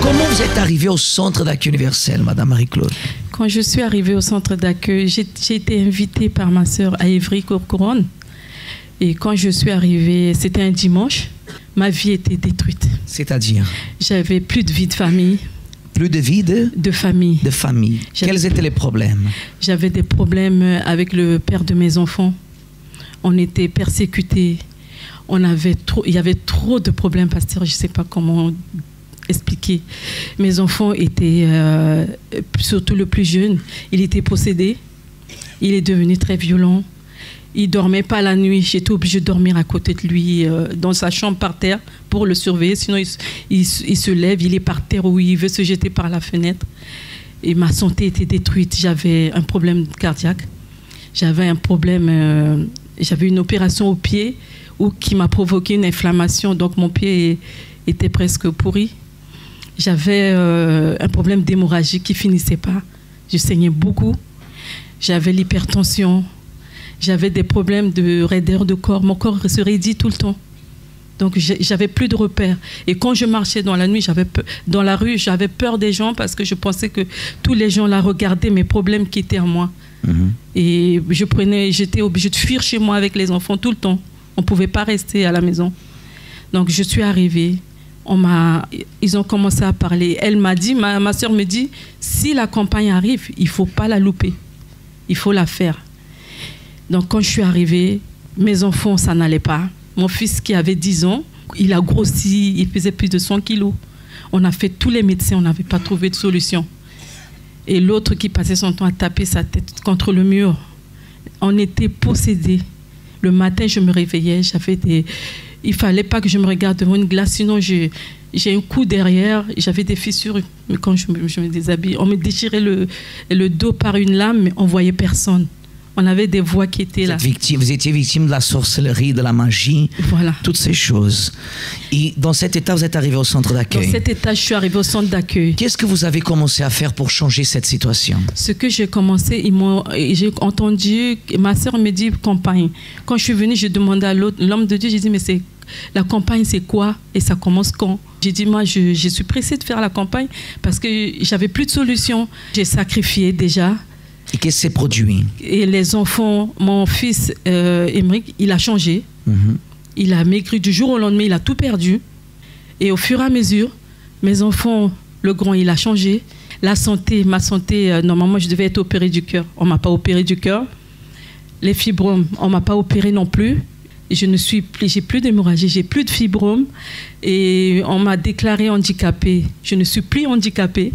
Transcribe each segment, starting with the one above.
Comment vous êtes arrivée au centre d'accueil universel, Madame Marie-Claude? Quand je suis arrivée au centre d'accueil, j'ai été invitée par ma sœur à Évry-Courcouronnes. Et quand je suis arrivée, c'était un dimanche, ma vie était détruite. C'est-à-dire? J'avais plus de vie de famille. Plus de vie de famille. De famille. Quels étaient les problèmes? J'avais des problèmes avec le père de mes enfants. On était persécutés. Il y avait trop de problèmes, pasteur. Je ne sais pas comment expliquer. Mes enfants étaient, surtout le plus jeune, il était possédé. Il est devenu très violent. Il ne dormait pas la nuit. J'étais obligée de dormir à côté de lui, dans sa chambre par terre, pour le surveiller. Sinon, il se lève, il est par terre ou il veut se jeter par la fenêtre. Et ma santé était détruite. J'avais un problème cardiaque. J'avais un problème... j'avais une opération au pied qui m'a provoqué une inflammation. Donc, mon pied était presque pourri. J'avais un problème d'hémorragie qui ne finissait pas. Je saignais beaucoup. J'avais l'hypertension. J'avais des problèmes de raideur de corps. Mon corps se raidit tout le temps. Donc, j'avais plus de repères. Et quand je marchais dans la nuit, dans la rue, j'avais peur des gens parce que je pensais que tous les gens là regardaient mes problèmes qui étaient en moi. Et j'étais obligée de fuir chez moi avec les enfants tout le temps. On ne pouvait pas rester à la maison. Donc, je suis arrivée. Ils ont commencé à parler. Elle m'a dit, ma soeur me dit, si la campagne arrive, il ne faut pas la louper. Il faut la faire. Donc, quand je suis arrivée, mes enfants, ça n'allait pas. Mon fils qui avait 10 ans, il a grossi, il faisait plus de 100 kilos. On a fait tous les médecins, on n'avait pas trouvé de solution. Et l'autre qui passait son temps à taper sa tête contre le mur. On était possédés. Le matin, je me réveillais, il ne fallait pas que je me regarde devant une glace, sinon j'ai un coup derrière, j'avais des fissures. Mais quand je me déshabille, on me déchirait le dos par une lame, mais on ne voyait personne. On avait des voix qui étaient là. Vous étiez victime de la sorcellerie, de la magie, voilà. Toutes ces choses. Et dans cet état, vous êtes arrivé au centre d'accueil. Dans cet état, je suis arrivée au centre d'accueil. Qu'est-ce que vous avez commencé à faire pour changer cette situation? Ce que j'ai commencé, j'ai entendu, ma sœur me dit campagne. Quand je suis venue, je demandais à l'homme de Dieu, j'ai dit, mais la campagne, c'est quoi? Et ça commence quand? J'ai dit, moi, je suis pressée de faire la campagne parce que j'avais plus de solution. J'ai sacrifié déjà. Et qu'est-ce qui s'est produit? Et les enfants, mon fils Émeric, il a changé. Il a maigri du jour au lendemain, il a tout perdu. Et au fur et à mesure, mes enfants, le grand, il a changé. Ma santé, normalement, je devais être opérée du cœur. On ne m'a pas opérée du cœur. Les fibromes, on ne m'a pas opérée non plus. J'ai plus d'hémorragie, j'ai plus de fibromes. Et on m'a déclarée handicapée. Je ne suis plus handicapée.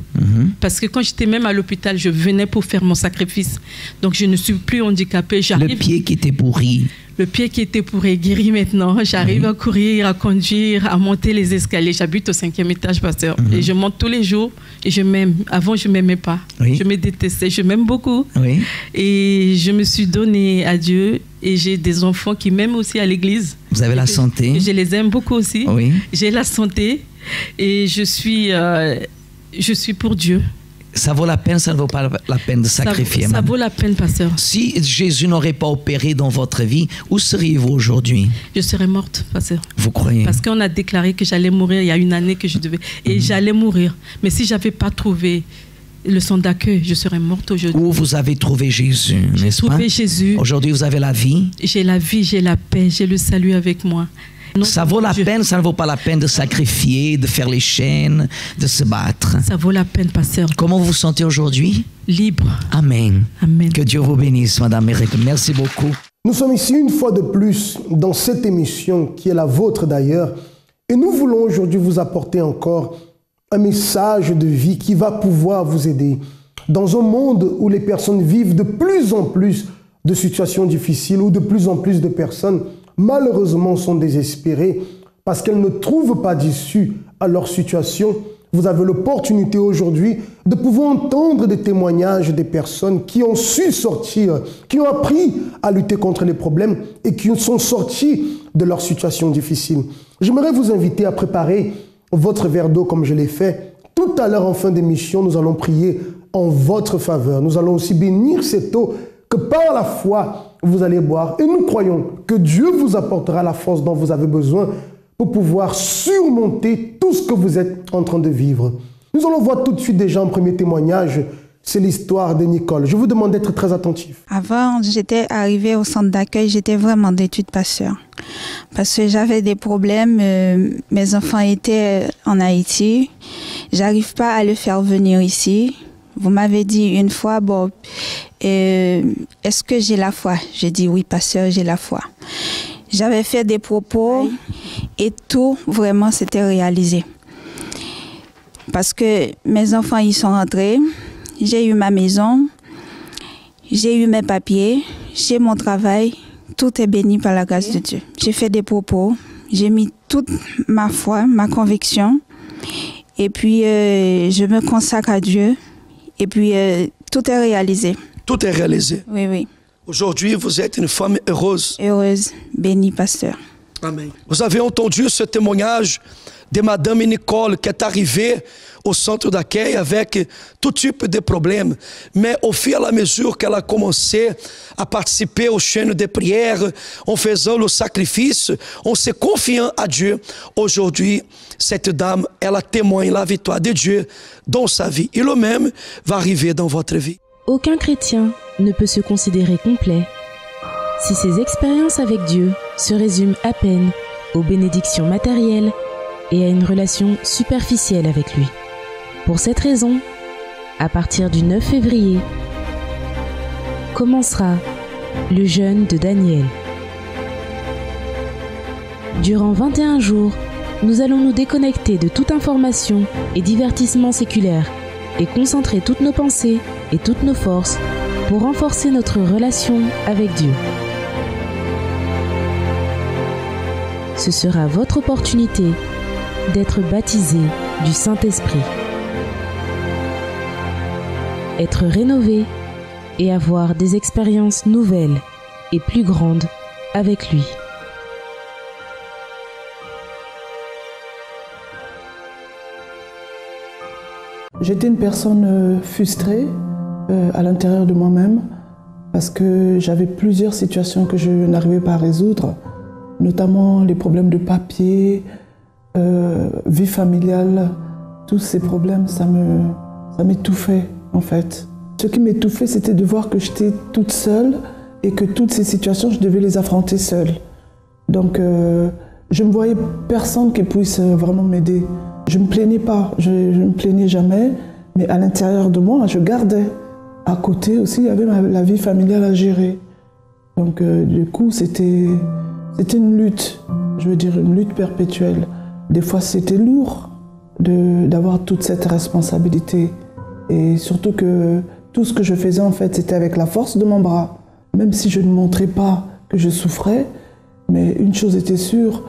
Parce que quand j'étais même à l'hôpital, je venais pour faire mon sacrifice. Donc je ne suis plus handicapée. Le pied qui était pourri. Le pied qui était pourri est guéri maintenant. J'arrive à courir, à conduire, à monter les escaliers. J'habite au 5e étage, pasteur. Et je monte tous les jours et je m'aime. Avant, je ne m'aimais pas. Je me détestais. Je m'aime beaucoup. Et je me suis donnée à Dieu. Et j'ai des enfants qui m'aiment aussi à l'église. Vous avez la santé. Je les aime beaucoup aussi. J'ai la santé. Et je suis pour Dieu. Ça vaut la peine, ça ne vaut pas la peine de sacrifier. Ça vaut la peine, pasteur. Si Jésus n'aurait pas opéré dans votre vie, où seriez-vous aujourd'hui? Je serais morte, pasteur. Vous croyez? Parce qu'on a déclaré que j'allais mourir il y a une année que je devais. Et j'allais mourir. Mais si je n'avais pas trouvé le centre d'accueil, je serais morte aujourd'hui. Où vous avez trouvé Jésus, n'est-ce pas? J'ai trouvé Jésus. Aujourd'hui, vous avez la vie. J'ai la vie, j'ai la paix, j'ai le salut avec moi. Ça vaut la peine, ça ne vaut pas la peine de sacrifier, de faire les chaînes, de se battre. Ça vaut la peine, pasteur. Comment vous vous sentez aujourd'hui? Libre. Amen. Amen. Que Dieu vous bénisse, Madame Marie-Claude. Merci beaucoup. Nous sommes ici une fois de plus dans cette émission qui est la vôtre d'ailleurs. Et nous voulons aujourd'hui vous apporter encore un message de vie qui va pouvoir vous aider. Dans un monde où les personnes vivent de plus en plus de situations difficiles, où de plus en plus de personnes malheureusement sont désespérées parce qu'elles ne trouvent pas d'issue à leur situation, vous avez l'opportunité aujourd'hui de pouvoir entendre des témoignages des personnes qui ont su sortir, qui ont appris à lutter contre les problèmes et qui sont sorties de leur situation difficile. J'aimerais vous inviter à préparer votre verre d'eau comme je l'ai fait. Tout à l'heure en fin d'émission, nous allons prier en votre faveur. Nous allons aussi bénir cette eau que par la foi, vous allez boire. Et nous croyons que Dieu vous apportera la force dont vous avez besoin pour pouvoir surmonter tout ce que vous êtes en train de vivre. Nous allons voir tout de suite déjà un premier témoignage. C'est l'histoire de Nicole. Je vous demande d'être très attentif. Avant, j'étais arrivée au centre d'accueil, j'étais vraiment d'études pasteur. Parce que j'avais des problèmes, mes enfants étaient en Haïti. J'arrive pas à le faire venir ici. Vous m'avez dit une fois, bon, est-ce que j'ai la foi? J'ai dit oui, pasteur, j'ai la foi. J'avais fait des propos et tout, vraiment, s'était réalisé. Parce que mes enfants, ils sont rentrés. J'ai eu ma maison, j'ai eu mes papiers, j'ai mon travail. Tout est béni par la grâce de Dieu. J'ai fait des propos, j'ai mis toute ma foi, ma conviction. Et puis, je me consacre à Dieu. Et puis, tout est réalisé. Tout est réalisé. Oui, oui. Aujourd'hui, vous êtes une femme heureuse. Heureuse, bénie, pasteur. Amen. Vous avez entendu ce témoignage de Madame Nicole qui est arrivée au centre d'accueil avec tout type de problèmes. Mais au fur et à mesure qu'elle a commencé à participer aux chaînes de prière, en faisant le sacrifice, en se confiant à Dieu, aujourd'hui, cette dame, elle a témoigné la victoire de Dieu dans sa vie. Et le même va arriver dans votre vie. Aucun chrétien ne peut se considérer complet si ses expériences avec Dieu se résument à peine aux bénédictions matérielles et à une relation superficielle avec lui. Pour cette raison, à partir du 9 février, commencera le jeûne de Daniel. Durant 21 jours, nous allons nous déconnecter de toute information et divertissement séculaire et concentrer toutes nos pensées et toutes nos forces pour renforcer notre relation avec Dieu. Ce sera votre opportunité d'être baptisé du Saint-Esprit, être rénové et avoir des expériences nouvelles et plus grandes avec lui. J'étais une personne frustrée à l'intérieur de moi-même parce que j'avais plusieurs situations que je n'arrivais pas à résoudre, notamment les problèmes de papier, vie familiale. Tous ces problèmes, ça m'étouffait en fait. Ce qui m'étouffait, c'était de voir que j'étais toute seule et que toutes ces situations, je devais les affronter seule. Donc je ne voyais personne qui puisse vraiment m'aider. Je ne me plaignais pas, je ne me plaignais jamais, mais à l'intérieur de moi, je gardais. À côté aussi, il y avait la vie familiale à gérer. Donc du coup, c'était une lutte, je veux dire une lutte perpétuelle. Des fois, c'était lourd d'avoir toute cette responsabilité. Et surtout que tout ce que je faisais, en fait, c'était avec la force de mon bras. Même si je ne montrais pas que je souffrais, mais une chose était sûre,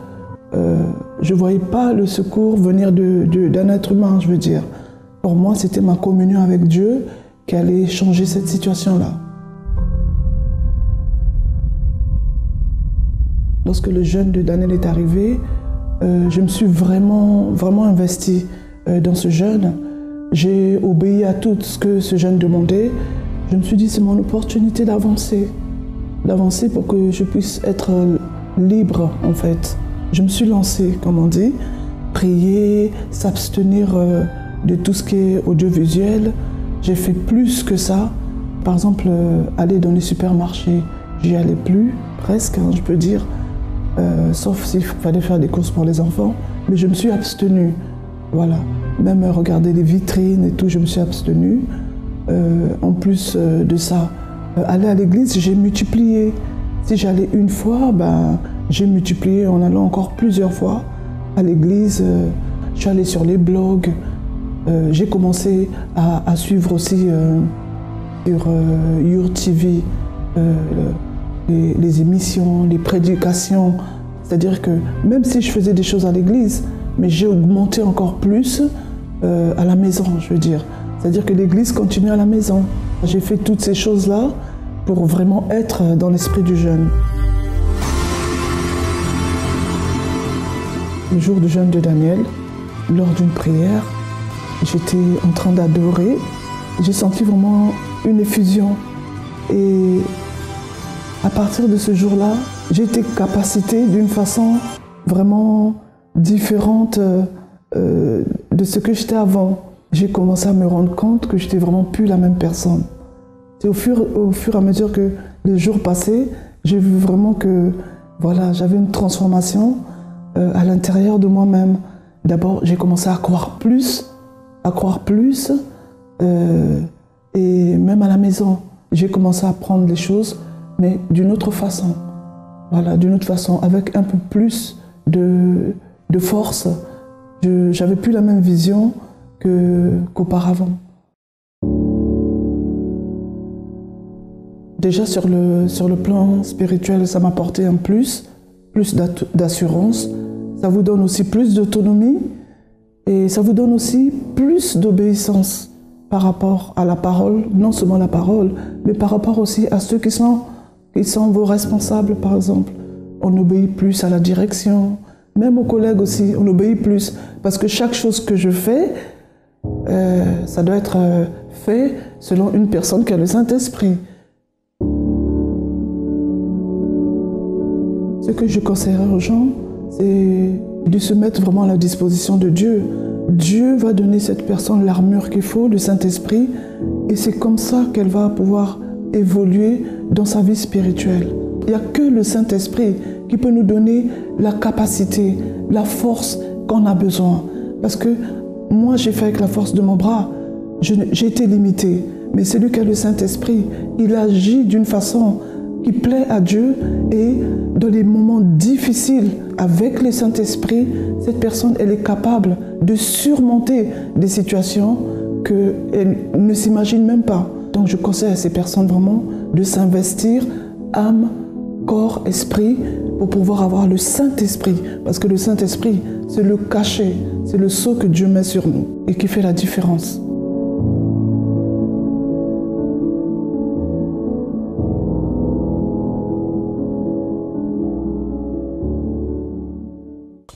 je ne voyais pas le secours venir d'un être humain, je veux dire. Pour moi, c'était ma communion avec Dieu qui allait changer cette situation-là. Lorsque le jeûne de Daniel est arrivé, je me suis vraiment investie dans ce jeûne. J'ai obéi à tout ce que ce jeûne demandait. Je me suis dit, c'est mon opportunité d'avancer pour que je puisse être libre, en fait. Je me suis lancée, comme on dit, prier, s'abstenir de tout ce qui est audiovisuel. J'ai fait plus que ça. Par exemple, aller dans les supermarchés, j'y allais plus, presque, hein, je peux dire. Sauf s'il fallait faire des courses pour les enfants. Mais je me suis abstenue, voilà. Même regarder les vitrines et tout, je me suis abstenue. En plus de ça, aller à l'église, j'ai multiplié. Si j'allais une fois, j'ai multiplié en allant encore plusieurs fois à l'église. Je suis allée sur les blogs. J'ai commencé à suivre aussi sur YourTV les émissions, les prédications. C'est-à-dire que même si je faisais des choses à l'église, mais j'ai augmenté encore plus à la maison, je veux dire. C'est-à-dire que l'église continue à la maison. J'ai fait toutes ces choses-là pour vraiment être dans l'esprit du jeûne. Le jour du jeûne de Daniel, lors d'une prière, j'étais en train d'adorer. J'ai senti vraiment une effusion. Et à partir de ce jour-là, j'ai été capacitée d'une façon vraiment différente de ce que j'étais avant. j'ai commencé à me rendre compte que j'étais vraiment plus la même personne. C'est au fur et à mesure que les jours passaient, j'ai vu vraiment que voilà, j'avais une transformation à l'intérieur de moi-même. D'abord, j'ai commencé à croire plus, et même à la maison, j'ai commencé à prendre les choses, mais d'une autre façon. Voilà, d'une autre façon, avec un peu plus de force. J'avais plus la même vision qu'auparavant. Déjà sur le plan spirituel, ça m'a apporté un plus d'assurance. Ça vous donne aussi plus d'autonomie et ça vous donne aussi plus d'obéissance par rapport à la parole, non seulement la parole, mais par rapport aussi à ceux qui sont vos responsables, par exemple. On obéit plus à la direction, même aux collègues aussi, on obéit plus. Parce que chaque chose que je fais, ça doit être fait selon une personne qui a le Saint-Esprit. Ce que je conseillerais aux gens, c'est de se mettre vraiment à la disposition de Dieu. Dieu va donner à cette personne l'armure qu'il faut, le Saint-Esprit, et c'est comme ça qu'elle va pouvoir évoluer dans sa vie spirituelle. Il n'y a que le Saint-Esprit qui peut nous donner la capacité, la force qu'on a besoin. Parce que moi, j'ai fait avec la force de mon bras, j'ai été limité. Mais celui qui a le Saint-Esprit, il agit d'une façon qui plaît à Dieu, et dans les moments difficiles avec le Saint-Esprit, cette personne, elle est capable de surmonter des situations qu'elle ne s'imagine même pas. Donc je conseille à ces personnes vraiment de s'investir âme, corps, esprit pour pouvoir avoir le Saint-Esprit. Parce que le Saint-Esprit, c'est le cachet, c'est le sceau que Dieu met sur nous et qui fait la différence.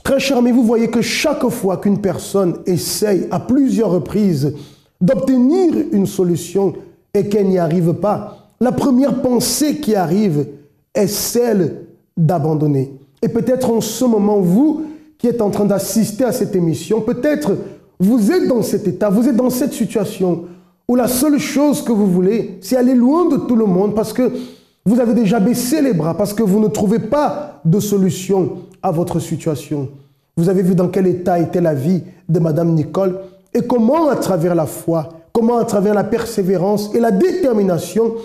Très cher ami, vous voyez que chaque fois qu'une personne essaye à plusieurs reprises d'obtenir une solution et qu'elle n'y arrive pas, la première pensée qui arrive est celle d'abandonner. Et peut-être en ce moment, vous qui êtes en train d'assister à cette émission, peut-être vous êtes dans cet état, vous êtes dans cette situation où la seule chose que vous voulez, c'est aller loin de tout le monde parce que vous avez déjà baissé les bras, parce que vous ne trouvez pas de solution à votre situation. Vous avez vu dans quel état était la vie de Madame Nicole et comment à travers la foi, comment à travers la persévérance et la détermination,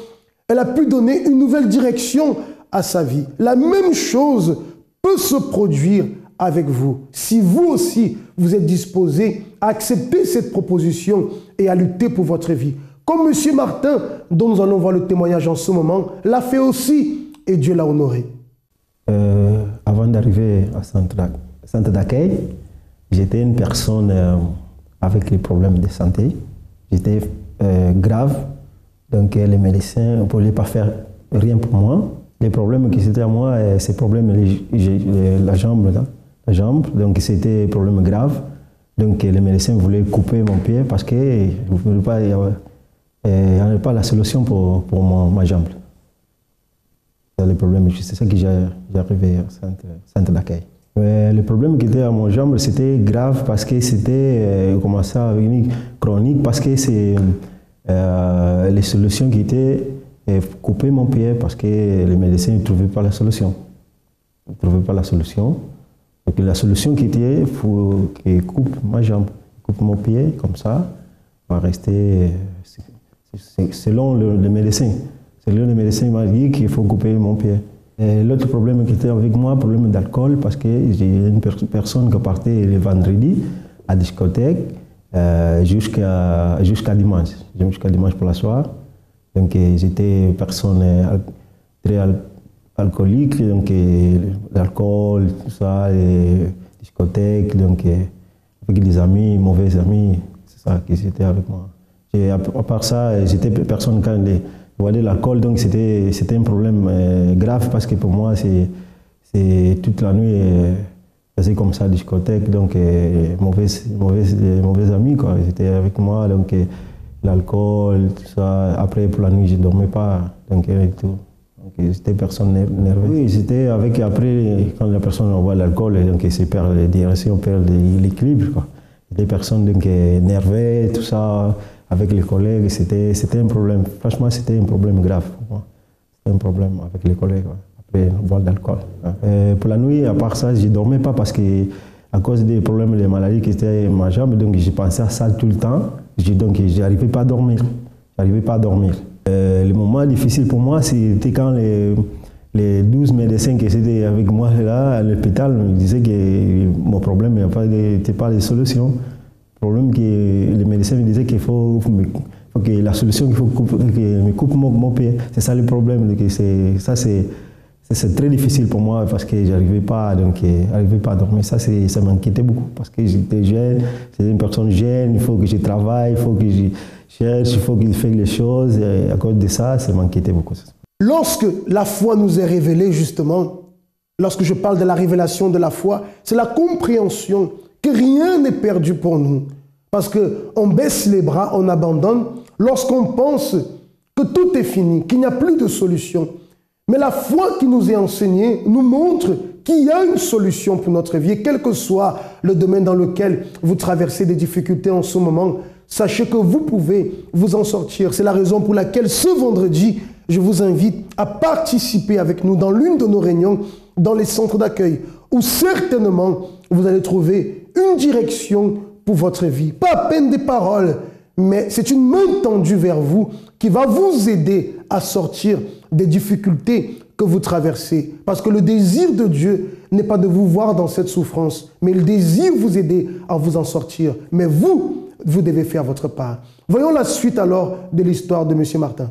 elle a pu donner une nouvelle direction à sa vie. La même chose peut se produire avec vous. Si vous aussi, vous êtes disposé à accepter cette proposition et à lutter pour votre vie. Comme M. Martin, dont nous allons voir le témoignage en ce moment, l'a fait aussi et Dieu l'a honoré. Avant d'arriver à centre d'accueil, j'étais une personne avec des problèmes de santé. J'étais grave, donc les médecins ne pouvaient pas faire rien pour moi. Les problèmes qui étaient à moi, c'est problème la jambe, donc c'était un problème grave. Donc les médecins voulaient couper mon pied parce qu'il n'y avait pas la solution pour ma jambe. Le problème, c'est ça que j'ai arrivé au centre d'accueil. Le problème qui était à mon jambe, c'était grave parce que c'était commencé à devenir chronique parce que c'est les solutions qui étaient couper mon pied parce que les médecins ne trouvaient pas la solution. Ils ne trouvaient pas la solution. Donc la solution qui était, il faut qu'ils coupent ma jambe, coupe mon pied comme ça, va rester selon le médecin. Le médecin m'a dit qu'il faut couper mon pied. L'autre problème qui était avec moi, problème d'alcool, parce que j'ai une personne qui partait le vendredi à la discothèque jusqu'à dimanche. Jusqu'à dimanche pour la soirée. Donc j'étais une personne très alcoolique, donc l'alcool, tout ça, les discothèques, donc avec des amis, mauvais amis, c'est ça qui était avec moi. Et à part ça, j'étais personne quand voilà l'alcool, donc c'était un problème grave parce que pour moi, c'est toute la nuit, c'est comme ça, discothèque, donc mauvais amis, quoi. Ils étaient avec moi, donc l'alcool, tout ça. Après, pour la nuit, je ne dormais pas, donc et tout. Donc j'étais personne nerveuse. Oui, j'étais avec, après, quand la personne envoie l'alcool, donc il se perd les directions, perd l'équilibre, quoi. Des personnes donc, énervées, tout ça, avec les collègues, c'était un problème. Franchement, c'était un problème grave pour moi. C'était un problème avec les collègues, après boire d'alcool. Pour la nuit, à part ça, je ne dormais pas parce que à cause des problèmes de maladies qui étaient dans ma jambe, donc j'ai pensé à ça tout le temps. Donc je n'arrivais pas à dormir. Le moment difficile pour moi, c'était quand les 12 médecins qui étaient avec moi là à l'hôpital me disaient que mon problème n'était pas de solution. Le problème que les médecins me disaient qu'il faut que la solution, qu'il faut que me coupe mon pied. C'est ça le problème. C'est très difficile pour moi parce que j'arrivais pas à dormir. Ça m'inquiétait beaucoup parce que j'étais jeune, j'étais une personne jeune, il faut que je travaille, il faut que je cherche, il faut que je fasse les choses. Et à cause de ça m'inquiétait beaucoup. Lorsque la foi nous est révélée, justement, lorsque je parle de la révélation de la foi, c'est la compréhension que rien n'est perdu pour nous. Parce qu'on baisse les bras, on abandonne, lorsqu'on pense que tout est fini, qu'il n'y a plus de solution. Mais la foi qui nous est enseignée nous montre qu'il y a une solution pour notre vie. Et quel que soit le domaine dans lequel vous traversez des difficultés en ce moment, sachez que vous pouvez vous en sortir. C'est la raison pour laquelle ce vendredi, je vous invite à participer avec nous dans l'une de nos réunions dans les centres d'accueil, où certainement vous allez trouver une direction pour votre vie. Pas à peine des paroles, mais c'est une main tendue vers vous qui va vous aider à sortir des difficultés que vous traversez. Parce que le désir de Dieu n'est pas de vous voir dans cette souffrance, mais il désire vous aider à vous en sortir. Mais vous devez faire votre part. Voyons la suite alors de l'histoire de M. Martin.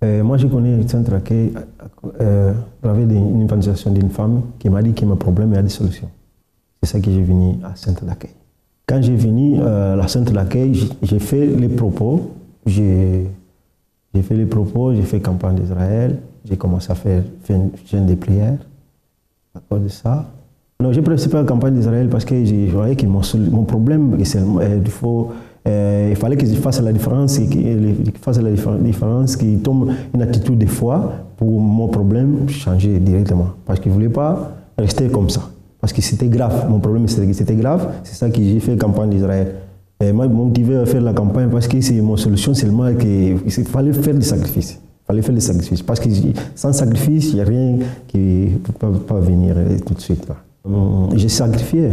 Moi, je connais le centre d'accueil à travers une évangelisation d'une femme qui m'a dit que mon problème a des solutions. C'est ça que j'ai venu à centre d'accueil. Quand j'ai venu à la centre d'accueil, j'ai fait les propos. J'ai fait campagne d'Israël. J'ai commencé à faire une chaîne de prières à cause de ça. Non, j'ai participé à la campagne d'Israël parce que je voyais que mon problème, il fallait que je fasse la différence, qu'il tombe une attitude de foi pour mon problème changer directement. Parce que je ne voulais pas rester comme ça. Parce que c'était grave. Mon problème, c'était grave. C'est ça que j'ai fait campagne d'Israël. Et moi, je me motivais à faire la campagne parce que c'est mon solution seulement qu'il fallait faire des sacrifices. Parce que sans sacrifice, il n'y a rien qui ne peut pas venir tout de suite. J'ai sacrifié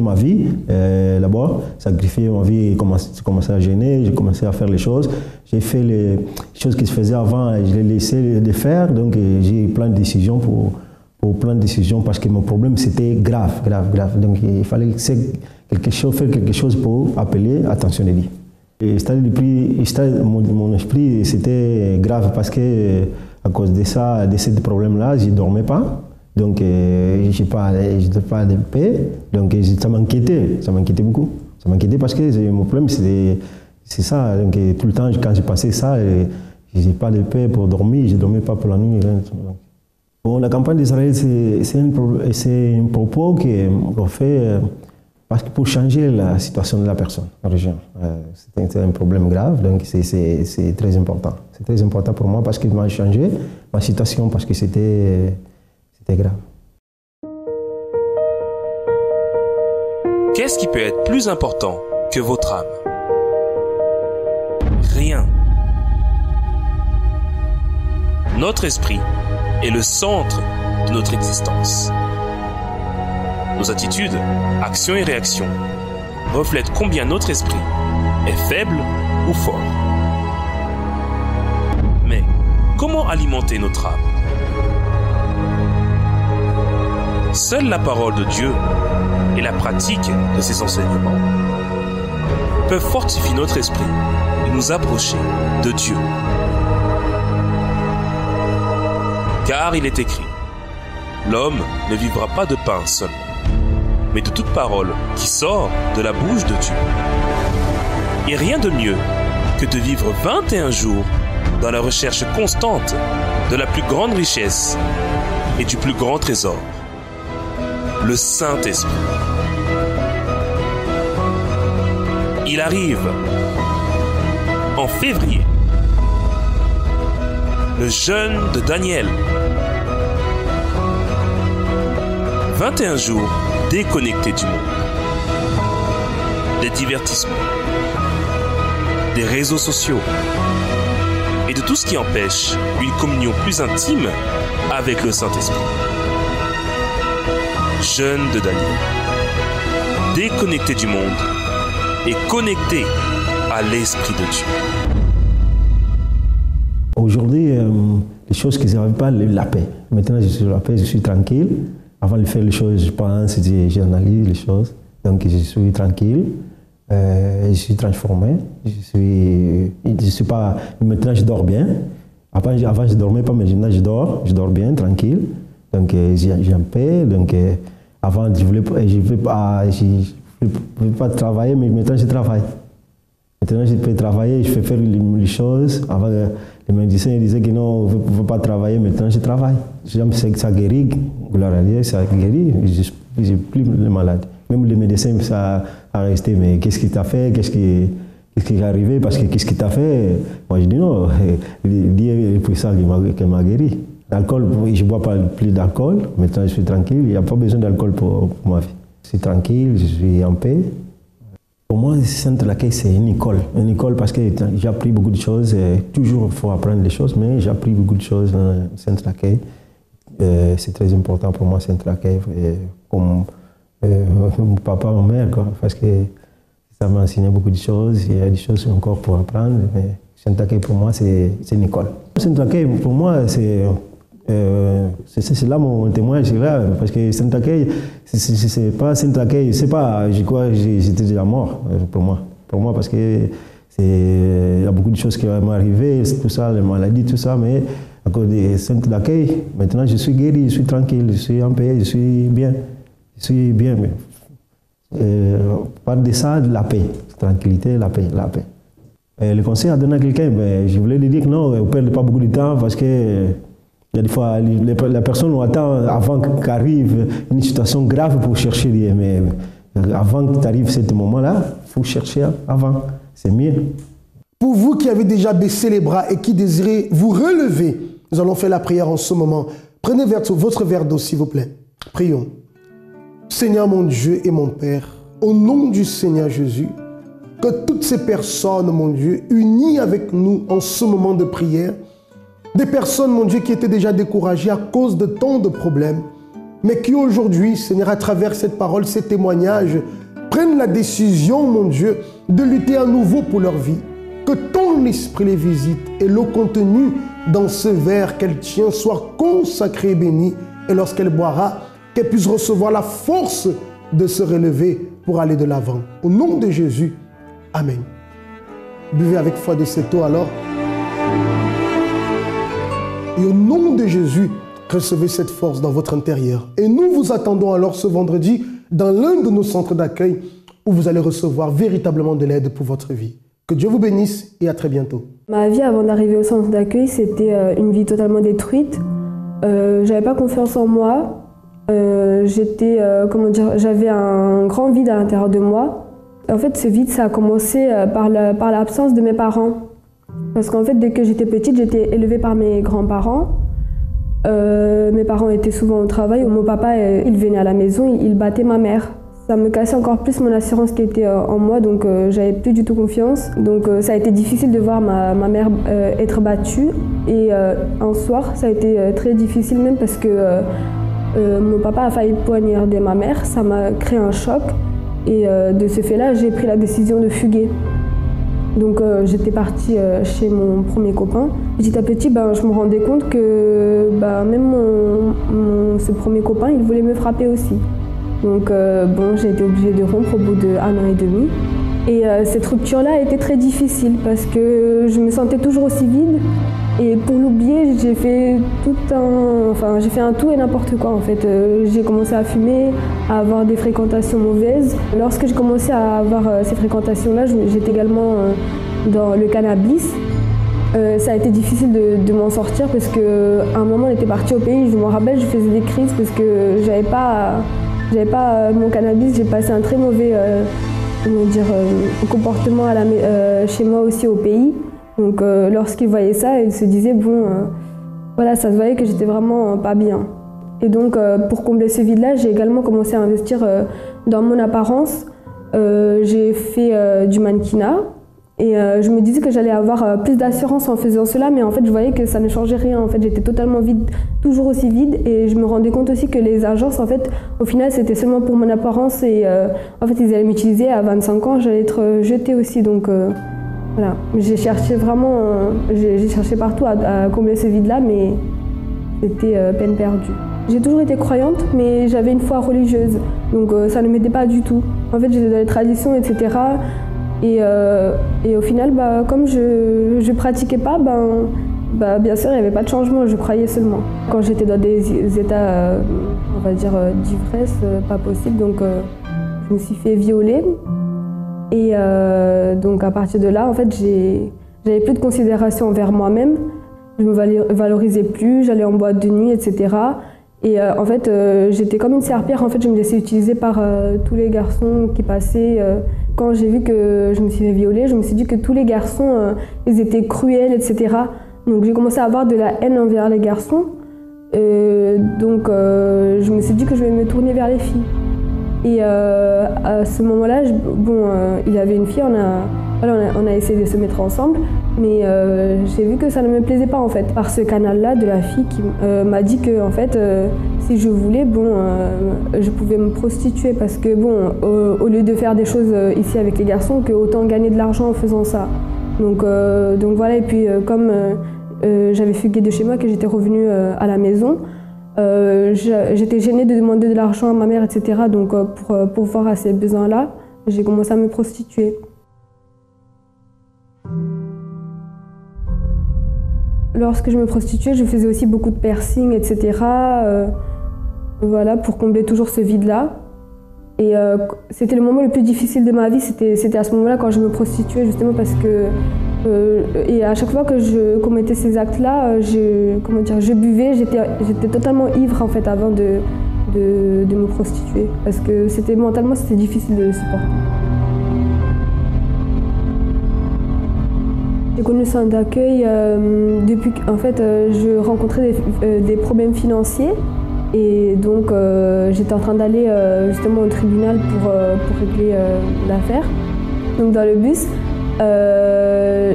ma vie là-bas, sacrifié ma vie, j'ai commencé à gêner, j'ai commencé à faire les choses. J'ai fait les choses que je faisais avant, je les laissais les faire, donc j'ai plein de décisions pour plein de décisions parce que mon problème c'était grave. Donc il fallait faire quelque chose pour appeler l'attention de Dieu. Mon esprit c'était grave parce que à cause de ça, de ce problème-là, je ne dormais pas. Donc, je n'étais pas de paix. Donc, ça m'inquiétait beaucoup. Ça m'inquiétait parce que mon problème, c'est ça. Donc, tout le temps, quand j'ai passé ça, je n'ai pas de paix pour dormir. Je ne dormais pas pour la nuit. Bon, la campagne d'Israël, c'est un propos qu'on fait parce que pour changer la situation de la personne en région. C'est un problème grave, donc c'est très important. C'est très important pour moi parce qu'il m'a changé ma situation parce que c'était grave. Qu'est-ce qui peut être plus important que votre âme? Rien. Notre esprit est le centre de notre existence. Nos attitudes, actions et réactions reflètent combien notre esprit est faible ou fort. Mais comment alimenter notre âme? Seule la parole de Dieu et la pratique de ses enseignements peuvent fortifier notre esprit et nous approcher de Dieu. Car il est écrit, l'homme ne vivra pas de pain seulement, mais de toute parole qui sort de la bouche de Dieu. Et rien de mieux que de vivre 21 jours dans la recherche constante de la plus grande richesse et du plus grand trésor, le Saint-Esprit. Il arrive en février, le jeûne de Daniel. 21 jours déconnectés du monde. des divertissements, des réseaux sociaux et de tout ce qui empêche une communion plus intime avec le Saint-Esprit. Jeûne de Daniel, déconnecté du monde et connecté à l'Esprit de Dieu. Aujourd'hui, les choses que je n'avais pas, la paix. Maintenant, je suis la paix, je suis tranquille. Avant de faire les choses, je pense, j'analyse les choses. Donc, je suis tranquille. Je suis transformé. Je suis pas. Maintenant, je dors bien. Avant, je ne dormais pas, mais maintenant, je dors bien, tranquille. Donc, j'ai un paix. Donc, avant, je ne voulais pas travailler, mais maintenant, je travaille. Maintenant, je peux travailler, je peux faire les choses. Avant, les médecins disaient que non, on ne veut pas travailler. Maintenant, je travaille. J'aime que ça guérit. Gloire à Dieu, ça guérit. Je n'ai plus de malade. Même les médecins, ça a resté. Mais qu'est-ce qui t'a fait? Qu'est-ce qui est arrivé? Parce que qu'est-ce qui t'a fait? Moi, je dis non. Dieu est puissant qui m'a guéri. L'alcool, je ne bois pas plus d'alcool. Maintenant, je suis tranquille. Il n'y a pas besoin d'alcool pour ma vie. Je suis tranquille, je suis en paix. Pour moi, Sainte-Laqueuille, c'est une école. Une école parce que j'ai appris beaucoup de choses. Toujours, il faut apprendre des choses, mais j'ai appris beaucoup de choses dans Sainte-Laqueuille. C'est très important pour moi, Sainte-Laqueuille, comme mon papa, ma mère, quoi, parce que ça m'a enseigné beaucoup de choses. Il y a des choses encore pour apprendre, mais Sainte-Laqueuille, pour moi, c'est une école. Sainte-Laqueuille, pour moi, c'est là mon témoignage, là, parce que Sainte-Laqueuille, c'est pas Sainte-Laqueuille, c'est pas, je crois que j'étais déjà mort pour moi, parce que il y a beaucoup de choses qui m'ont arrivé, tout ça, les maladies, tout ça, mais à cause de Sainte-Laqueuille, maintenant je suis guéri, je suis tranquille, je suis en paix, je suis bien, par de ça, la paix, tranquillité, la paix. Le conseil à donner à quelqu'un, je voulais lui dire que non, on ne perd pas beaucoup de temps parce que il y a des fois, la personne attend avant qu'arrive une situation grave pour chercher Dieu. Mais avant que tu arrives à ce moment-là, il faut chercher avant. C'est mieux. Pour vous qui avez déjà baissé les bras et qui désirez vous relever, nous allons faire la prière en ce moment. Prenez votre verre d'eau, s'il vous plaît. Prions. Seigneur mon Dieu et mon Père, au nom du Seigneur Jésus, que toutes ces personnes, mon Dieu, unies avec nous en ce moment de prière, des personnes, mon Dieu, qui étaient déjà découragées à cause de tant de problèmes, mais qui aujourd'hui, Seigneur, à travers cette parole, ces témoignages, prennent la décision, mon Dieu, de lutter à nouveau pour leur vie. Que ton esprit les visite et le contenu dans ce verre qu'elle tient soit consacré et béni. Et lorsqu'elle boira, qu'elle puisse recevoir la force de se relever pour aller de l'avant. Au nom de Jésus, Amen. Buvez avec foi de cette eau alors. Et au nom de Jésus, recevez cette force dans votre intérieur. Et nous vous attendons alors ce vendredi dans l'un de nos centres d'accueil où vous allez recevoir véritablement de l'aide pour votre vie. Que Dieu vous bénisse et à très bientôt. Ma vie avant d'arriver au centre d'accueil, c'était une vie totalement détruite. J'avais pas confiance en moi. J'avais un grand vide à l'intérieur de moi. En fait, ce vide, ça a commencé par l'absence de mes parents. Parce qu'en fait, dès que j'étais petite, j'étais élevée par mes grands-parents. Mes parents étaient souvent au travail. Mon papa, il venait à la maison, il battait ma mère. Ça me cassait encore plus mon assurance qui était en moi, donc j'avais plus du tout confiance. Donc ça a été difficile de voir ma mère être battue. Et un soir, ça a été très difficile même parce que mon papa a failli poignarder ma mère. Ça m'a créé un choc. Et de ce fait-là, j'ai pris la décision de fuguer. Donc j'étais partie chez mon premier copain. Petit à petit, je me rendais compte que même ce premier copain, il voulait me frapper aussi. Donc j'ai été obligée de rompre au bout d'1 an et demi. Et cette rupture-là a été très difficile parce que je me sentais toujours aussi vide. Et pour l'oublier, j'ai fait un tout et n'importe quoi en fait. J'ai commencé à fumer, à avoir des fréquentations mauvaises. Lorsque j'ai commencé à avoir ces fréquentations-là, j'étais également dans le cannabis. Ça a été difficile de m'en sortir parce qu'à un moment, on était parti au pays. Je me rappelle, je faisais des crises parce que j'avais pas mon cannabis. J'ai passé un très mauvais comportement chez moi aussi au pays. Donc lorsqu'il voyait ça, il se disait voilà, ça se voyait que j'étais vraiment pas bien. Et donc pour combler ce vide-là, j'ai également commencé à investir dans mon apparence. j'ai fait du mannequinat. Et je me disais que j'allais avoir plus d'assurance en faisant cela, mais en fait je voyais que ça ne changeait rien. En fait, j'étais totalement vide, toujours aussi vide, et je me rendais compte aussi que les agences, en fait, au final, c'était seulement pour mon apparence, et en fait, ils allaient m'utiliser. À 25 ans, j'allais être jetée aussi, donc voilà. J'ai cherché vraiment, j'ai cherché partout à combler ce vide-là, mais c'était peine perdue. J'ai toujours été croyante, mais j'avais une foi religieuse, donc ça ne m'aidait pas du tout. En fait, j'étais dans les traditions, etc. Et au final, comme je ne pratiquais pas, bien sûr, il n'y avait pas de changement, je croyais seulement. Quand j'étais dans des états, on va dire, d'ivresse, pas possible, donc je me suis fait violer. Et donc à partir de là, en fait, j'avais plus de considération envers moi-même. Je me valorisais plus, j'allais en boîte de nuit, etc. Et en fait, j'étais comme une serpillère. En fait, je me laissais utiliser par tous les garçons qui passaient. Quand j'ai vu que je me suis fait violer, je me suis dit que tous les garçons, ils étaient cruels, etc. Donc j'ai commencé à avoir de la haine envers les garçons. Donc je me suis dit que je vais me tourner vers les filles. Et à ce moment-là, il y avait une fille, on a essayé de se mettre ensemble, mais j'ai vu que ça ne me plaisait pas en fait. Par ce canal-là de la fille qui m'a dit que en fait, si je voulais, je pouvais me prostituer parce que au lieu de faire des choses ici avec les garçons, que autant gagner de l'argent en faisant ça. Donc voilà, et puis comme j'avais fugué de chez moi, que j'étais revenue à la maison, j'étais gênée de demander de l'argent à ma mère, etc. Donc pour pourvoir à ces besoins-là, j'ai commencé à me prostituer. Lorsque je me prostituais, je faisais aussi beaucoup de piercings, etc. Voilà, pour combler toujours ce vide-là. Et c'était le moment le plus difficile de ma vie, c'était à ce moment-là quand je me prostituais, justement parce que et à chaque fois que je commettais ces actes-là, je buvais, j'étais totalement ivre en fait avant de me prostituer, parce que mentalement c'était difficile de le supporter. J'ai connu le centre d'accueil depuis qu'en fait je rencontrais des problèmes financiers, et donc j'étais en train d'aller justement au tribunal pour régler l'affaire. Donc dans le bus,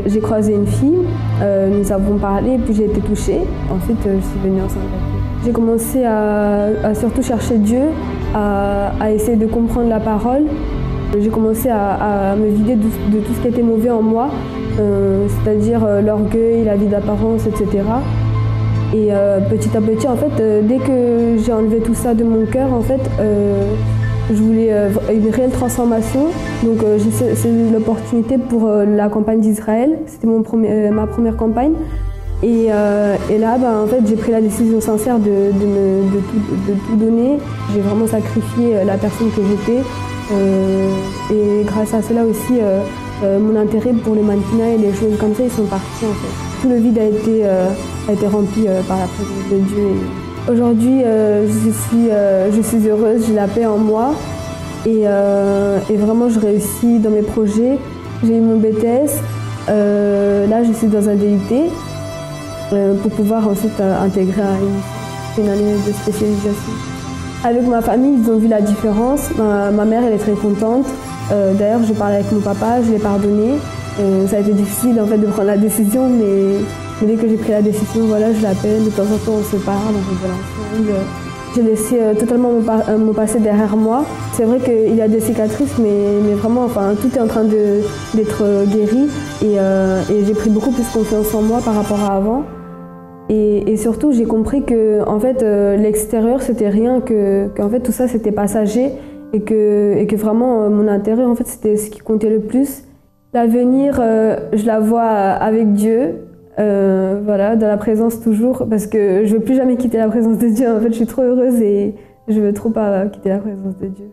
j'ai croisé une fille, nous avons parlé, et puis j'ai été touchée. Ensuite, je suis venue en centre d'accueil. J'ai commencé à surtout chercher Dieu, à essayer de comprendre la parole. J'ai commencé à me vider de tout ce qui était mauvais en moi, c'est-à-dire l'orgueil, la vie d'apparence, etc. Et petit à petit, en fait, dès que j'ai enlevé tout ça de mon cœur, en fait, je voulais une réelle transformation. Donc j'ai saisi l'opportunité pour la campagne d'Israël. C'était ma première campagne. Et là, en fait, j'ai pris la décision sincère de tout donner. J'ai vraiment sacrifié la personne que j'étais. Et grâce à cela aussi, mon intérêt pour le mannequinat et les choses comme ça, ils sont partis en fait. Tout le vide a été rempli par la présence de Dieu. Aujourd'hui, je suis heureuse, j'ai la paix en moi et vraiment je réussis dans mes projets. J'ai eu mon BTS, là je suis dans un DUT pour pouvoir ensuite intégrer une année de spécialisation. Avec ma famille, ils ont vu la différence. Ma mère, elle est très contente. D'ailleurs, je parlais avec mon papa, je l'ai pardonné. Ça a été difficile en fait de prendre la décision, mais dès que j'ai pris la décision, voilà, je l'appelle, de temps en temps on se parle, on rigole ensemble. J'ai laissé totalement mon passé derrière moi. C'est vrai qu'il y a des cicatrices, mais vraiment, enfin, tout est en train d'être guéri. Et j'ai pris beaucoup plus confiance en moi par rapport à avant. Et surtout, j'ai compris que en fait, l'extérieur, c'était rien, qu'en fait, tout ça, c'était passager. Et que vraiment, mon intérieur, en fait, c'était ce qui comptait le plus. L'avenir, je la vois avec Dieu. Voilà, dans la présence toujours, parce que je veux plus jamais quitter la présence de Dieu. En fait, je suis trop heureuse et je veux trop pas quitter la présence de Dieu.